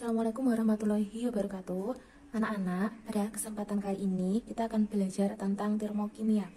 Assalamualaikum warahmatullahi wabarakatuh. Anak-anak, pada kesempatan kali ini kita akan belajar tentang termokimia.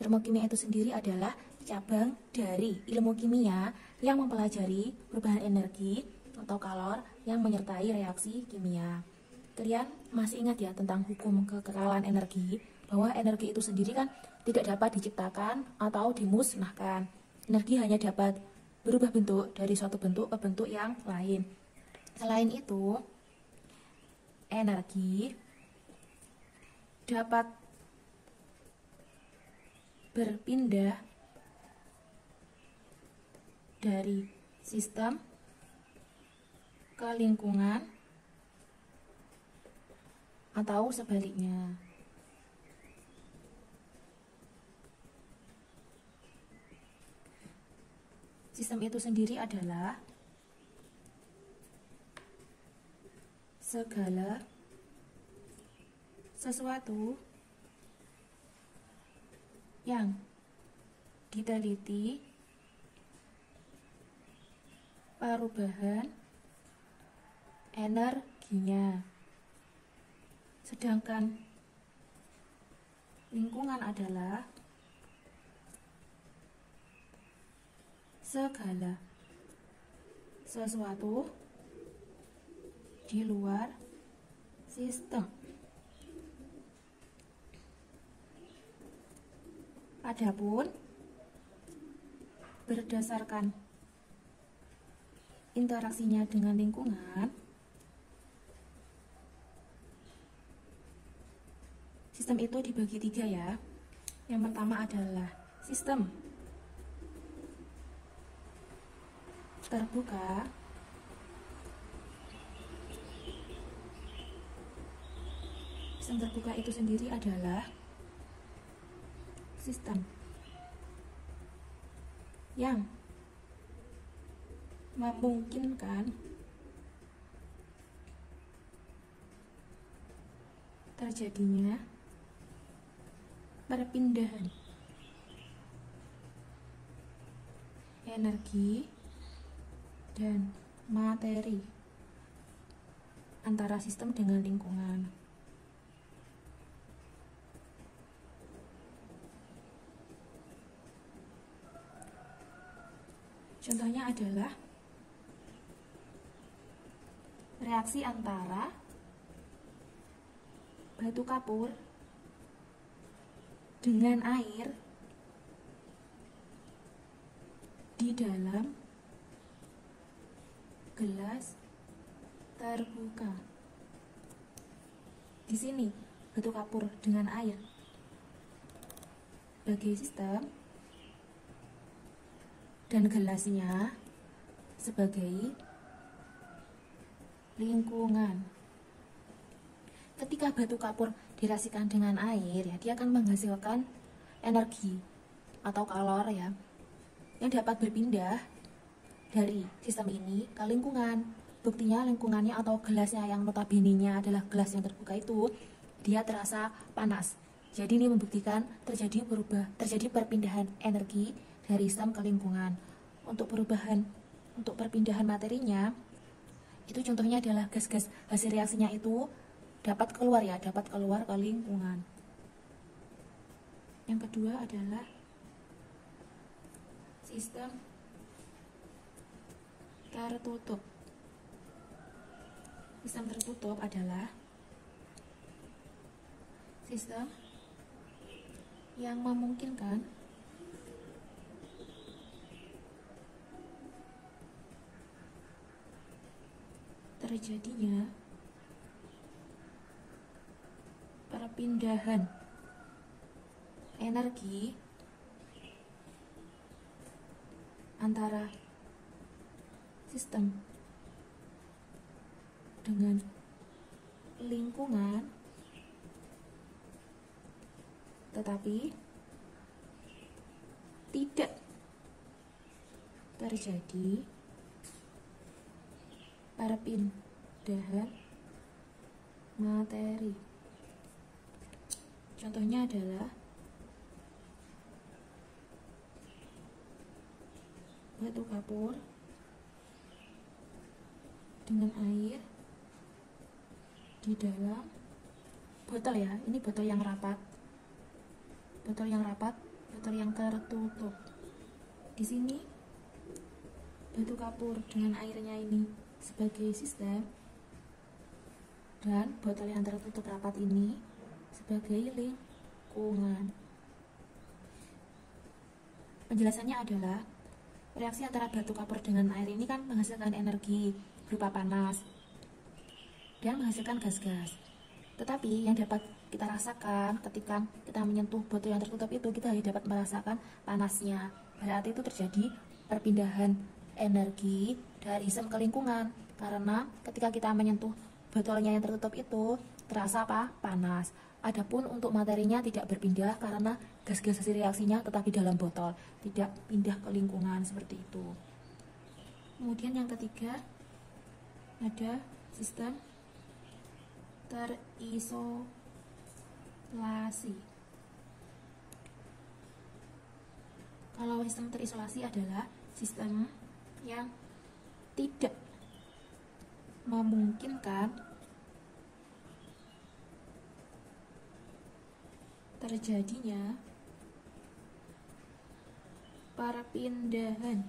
Termokimia itu sendiri adalah cabang dari ilmu kimia yang mempelajari perubahan energi atau kalor yang menyertai reaksi kimia. Kalian masih ingat ya tentang hukum kekekalan energi, bahwa energi itu sendiri kan tidak dapat diciptakan atau dimusnahkan. Energi hanya dapat berubah bentuk dari suatu bentuk ke bentuk yang lain. Selain itu, energi dapat berpindah dari sistem ke lingkungan atau sebaliknya. Sistem itu sendiri adalah segala sesuatu yang diteliti perubahan energinya, sedangkan lingkungan adalah segala sesuatu di luar sistem. Adapun berdasarkan interaksinya dengan lingkungan, sistem itu dibagi tiga ya. Yang pertama adalah sistem terbuka, sistem terbuka itu sendiri adalah sistem yang memungkinkan terjadinya perpindahan energi dan materi antara sistem dengan lingkungan. Contohnya adalah reaksi antara batu kapur dengan air di dalam gelas terbuka. Di sini batu kapur dengan air sebagai sistem dan gelasnya sebagai lingkungan. Ketika batu kapur direaksikan dengan air, ya, dia akan menghasilkan energi atau kalor ya, yang dapat berpindah dari sistem ini ke lingkungan. Buktinya lingkungannya atau gelasnya yang notabene-nya adalah gelas yang terbuka itu, dia terasa panas. Jadi ini membuktikan terjadi perpindahan energi dari sistem ke lingkungan. Untuk perpindahan materinya, itu contohnya adalah gas-gas hasil reaksinya itu dapat keluar ke lingkungan. Yang kedua adalah sistem tertutup. Sistem tertutup adalah sistem yang memungkinkan terjadinya perpindahan energi antara sistem dengan lingkungan, tetapi tidak terjadi perpindahan materi. Contohnya adalah batu kapur dengan air di dalam botol ya. Ini botol yang rapat, botol yang tertutup. Di sini batu kapur dengan airnya ini sebagai sistem, dan botol yang tertutup rapat ini sebagai lingkungan. Penjelasannya adalah reaksi antara batu kapur dengan air ini kan menghasilkan energi berupa panas dan menghasilkan gas-gas. Tetapi yang dapat kita rasakan ketika kita menyentuh botol yang tertutup itu, kita hanya dapat merasakan panasnya. Berarti itu terjadi perpindahan energi dari sistem ke lingkungan. Karena ketika kita menyentuh botolnya yang tertutup itu terasa apa? Panas. Adapun untuk materinya tidak berpindah karena gas-gas hasil reaksinya tetap di dalam botol, tidak pindah ke lingkungan seperti itu. Kemudian yang ketiga ada sistem terisolasi. Kalau sistem terisolasi adalah sistem yang tidak memungkinkan terjadinya perpindahan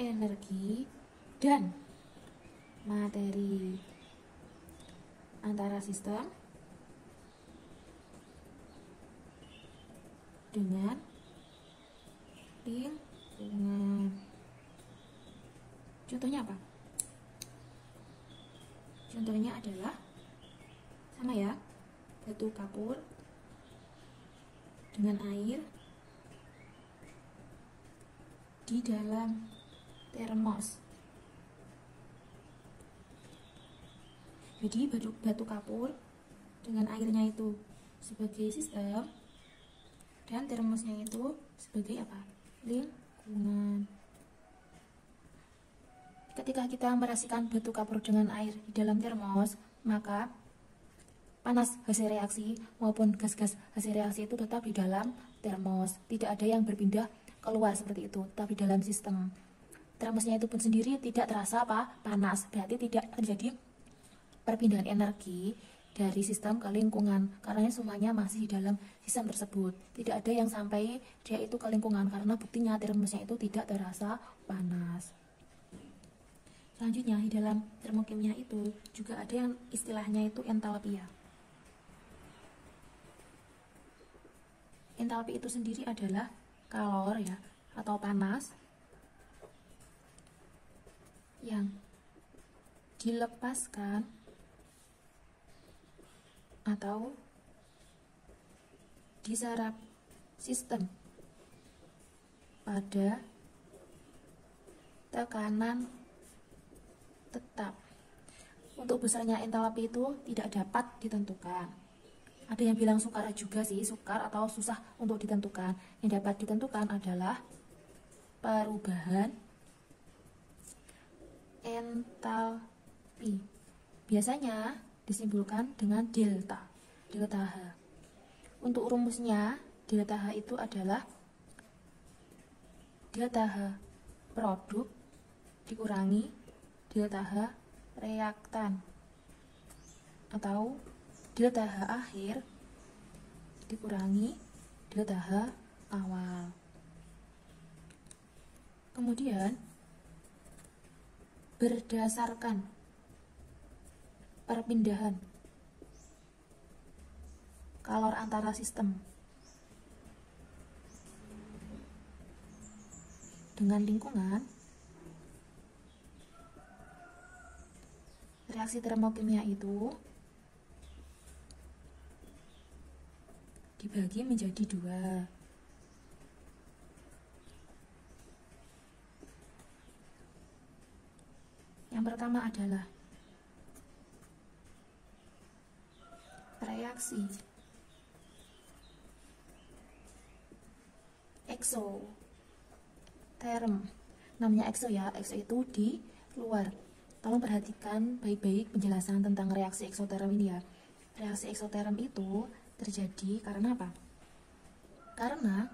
energi dan materi antara sistem dengan lingkungan. Contohnya apa? Contohnya adalah sama ya, batu kapur dengan air di dalam termos. Jadi batu kapur dengan airnya itu sebagai sistem dan termosnya itu sebagai apa? Lingkungan. Ketika kita merasakan batu kapur dengan air di dalam termos, maka panas hasil reaksi maupun gas-gas hasil reaksi itu tetap di dalam termos, tidak ada yang berpindah keluar seperti itu, tapi dalam sistem. Termosnya itu pun sendiri tidak terasa apa? Panas, berarti tidak terjadi perpindahan energi dari sistem ke lingkungan, karena semuanya masih di dalam sistem tersebut. Tidak ada yang sampai dia itu ke lingkungan, karena buktinya termosnya itu tidak terasa panas. Selanjutnya di dalam termokimia itu juga ada yang istilahnya itu entalpi ya. Entalpi itu sendiri adalah kalor ya, atau panas yang dilepaskan atau diserap sistem pada tekanan tetap. Untuk besarnya entalpi itu tidak dapat ditentukan. Ada yang bilang sukar juga sih, sukar atau susah untuk ditentukan. Yang dapat ditentukan adalah perubahan entalpi. Biasanya disimpulkan dengan delta H. Untuk rumusnya, delta H itu adalah delta H produk dikurangi delta H reaktan, atau delta H akhir dikurangi delta H awal. Kemudian berdasarkan perpindahan kalor antara sistem dengan lingkungan, reaksi termokimia itu dibagi menjadi dua. Yang pertama adalah reaksi eksoterm. Namanya ekso ya, ekso itu di luar. Tolong perhatikan baik-baik penjelasan tentang reaksi eksoterm ini ya. Reaksi eksoterm itu terjadi karena apa? Karena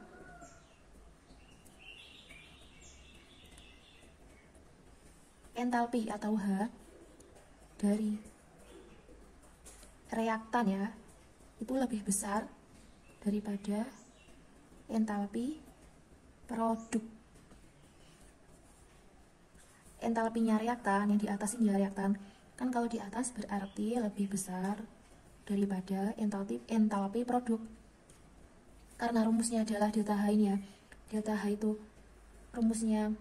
entalpi atau H dari reaktan ya, itu lebih besar daripada entalpi produk. Entalpinya reaktan yang di atas ini ya reaktan. Kan kalau di atas berarti lebih besar daripada entalpi produk. Karena rumusnya adalah delta H ini ya. Delta H itu rumusnya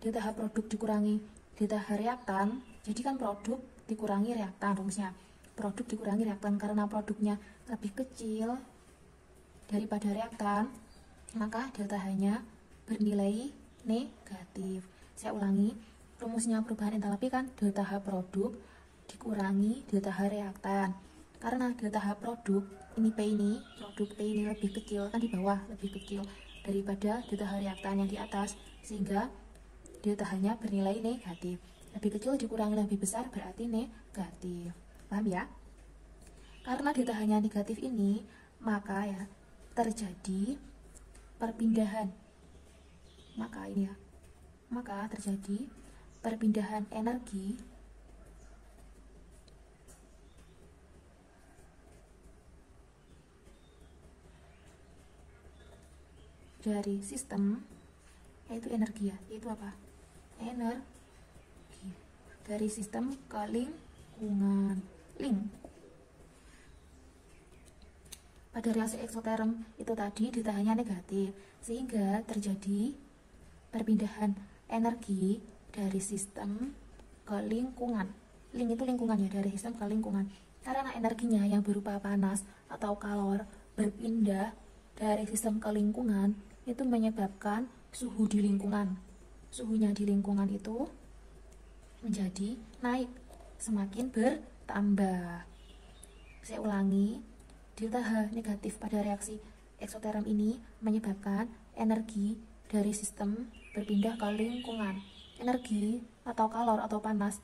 delta H produk dikurangi delta H reaktan. Jadi kan produk dikurangi reaktan rumusnya. Produk dikurangi reaktan, karena produknya lebih kecil daripada reaktan, maka delta H-nya bernilai negatif. Saya ulangi, rumusnya perubahan entalpi kan delta H produk dikurangi delta H reaktan. Karena delta H produk, ini P ini, produk P ini lebih kecil, kan di bawah lebih kecil daripada delta H reaktan yang di atas, sehingga delta H-nya bernilai negatif. Lebih kecil dikurangi lebih besar berarti negatif. Paham ya? Karena delta H-nya negatif ini, maka ya terjadi perpindahan. Maka terjadi perpindahan energi dari sistem, yaitu energi ya, yaitu apa? Energi dari sistem ke lingkungan. Pada reaksi eksoterm itu tadi delta H-nya negatif, sehingga terjadi perpindahan energi dari sistem ke lingkungan. Itu lingkungan ya, dari sistem ke lingkungan. Karena energinya yang berupa panas atau kalor berpindah dari sistem ke lingkungan, itu menyebabkan suhu di lingkungan. Suhunya di lingkungan itu menjadi naik, semakin bertambah. Saya ulangi, delta H negatif pada reaksi eksoterm ini menyebabkan energi dari sistem berpindah ke lingkungan. Energi atau kalor atau panas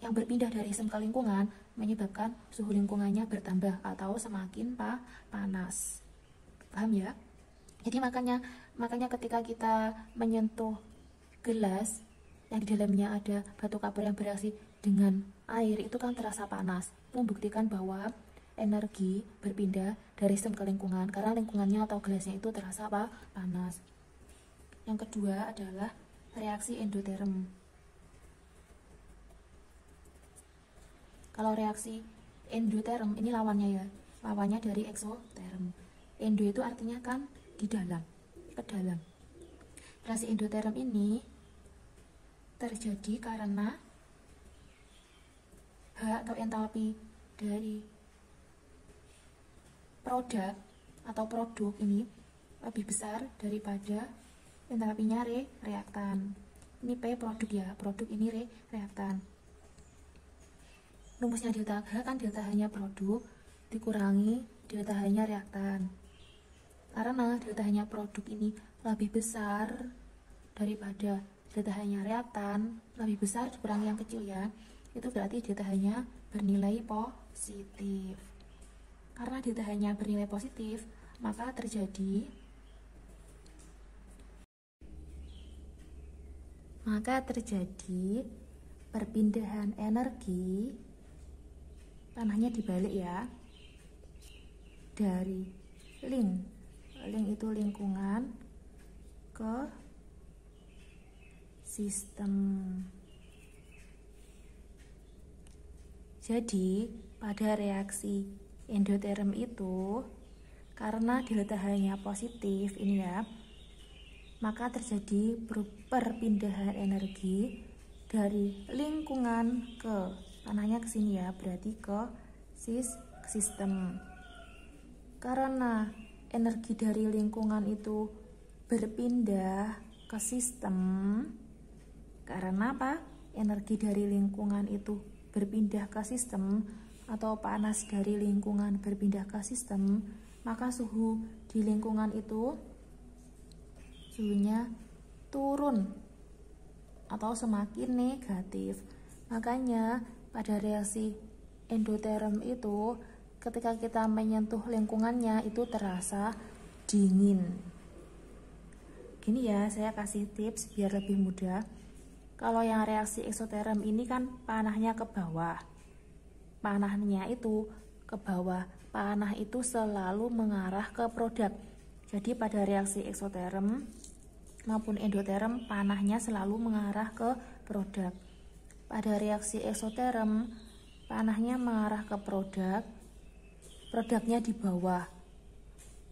yang berpindah dari sistem ke lingkungan menyebabkan suhu lingkungannya bertambah atau semakin panas. Paham ya? Jadi makanya ketika kita menyentuh gelas yang di dalamnya ada batu kapur yang bereaksi dengan air, itu kan terasa panas. Itu membuktikan bahwa energi berpindah dari sistem ke lingkungan karena lingkungannya atau gelasnya itu terasa panas. Yang kedua adalah reaksi endoterm. Kalau reaksi endoterm ini lawannya ya, lawannya dari eksoterm. Endo itu artinya kan di dalam, ke dalam. Reaksi endoterm ini terjadi karena H atau entalpi dari produk ini lebih besar daripada entalpinya reaktan. Ini P produk ya, produk ini reaktan. Rumusnya delta H kan delta H-nya produk dikurangi delta H-nya reaktan. Karena delta H-nya produk ini lebih besar daripada delta H-nya reaktan, lebih besar dikurangi yang kecil ya, itu berarti delta H-nya bernilai positif. Karena delta H-nya bernilai positif, maka terjadi perpindahan energi, panahnya dibalik ya, dari link itu lingkungan ke sistem. Jadi pada reaksi endoterm itu, karena delta H-nya positif ini ya, maka terjadi perpindahan energi dari lingkungan ke, panahnya ke sini ya, berarti ke sistem. Karena energi dari lingkungan itu berpindah ke sistem, karena apa? Energi dari lingkungan itu berpindah ke sistem atau panas dari lingkungan berpindah ke sistem, maka suhu di lingkungan itu suhunya turun atau semakin negatif. Makanya pada reaksi endoterm itu ketika kita menyentuh lingkungannya itu terasa dingin. Gini ya, saya kasih tips biar lebih mudah. Kalau yang reaksi eksoterm ini kan panahnya ke bawah. panahnya itu ke bawah. Panah itu selalu mengarah ke produk. Jadi pada reaksi eksoterm maupun endoterm, panahnya selalu mengarah ke produk. Pada reaksi eksoterm, panahnya mengarah ke produk, produknya di bawah.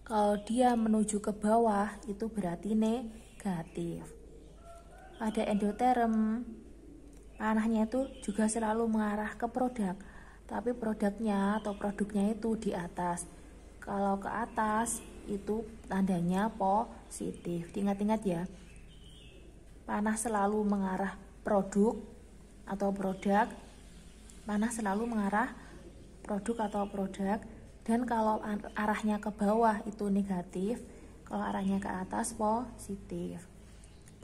Kalau dia menuju ke bawah, itu berarti negatif. Pada endoterm, panahnya itu juga selalu mengarah ke produk, tapi produknya itu di atas. Kalau ke atas itu tandanya positif. Ingat-ingat ya, panah selalu mengarah produk atau produk, panah selalu mengarah produk atau produk. Dan kalau arahnya ke bawah itu negatif, kalau arahnya ke atas positif.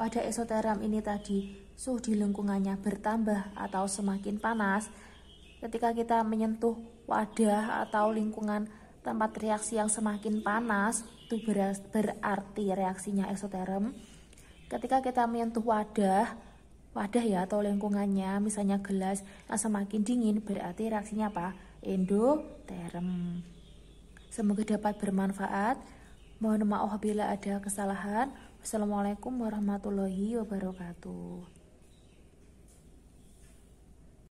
Pada eksoterm ini tadi, suhu di lingkungannya bertambah atau semakin panas. Ketika kita menyentuh wadah atau lingkungan tempat reaksi yang semakin panas, itu berarti reaksinya eksoterm. Ketika kita menyentuh wadah ya atau lingkungannya, misalnya gelas yang semakin dingin, berarti reaksinya apa? Endoterm. Semoga dapat bermanfaat. Mohon maaf bila ada kesalahan. Wassalamualaikum warahmatullahi wabarakatuh.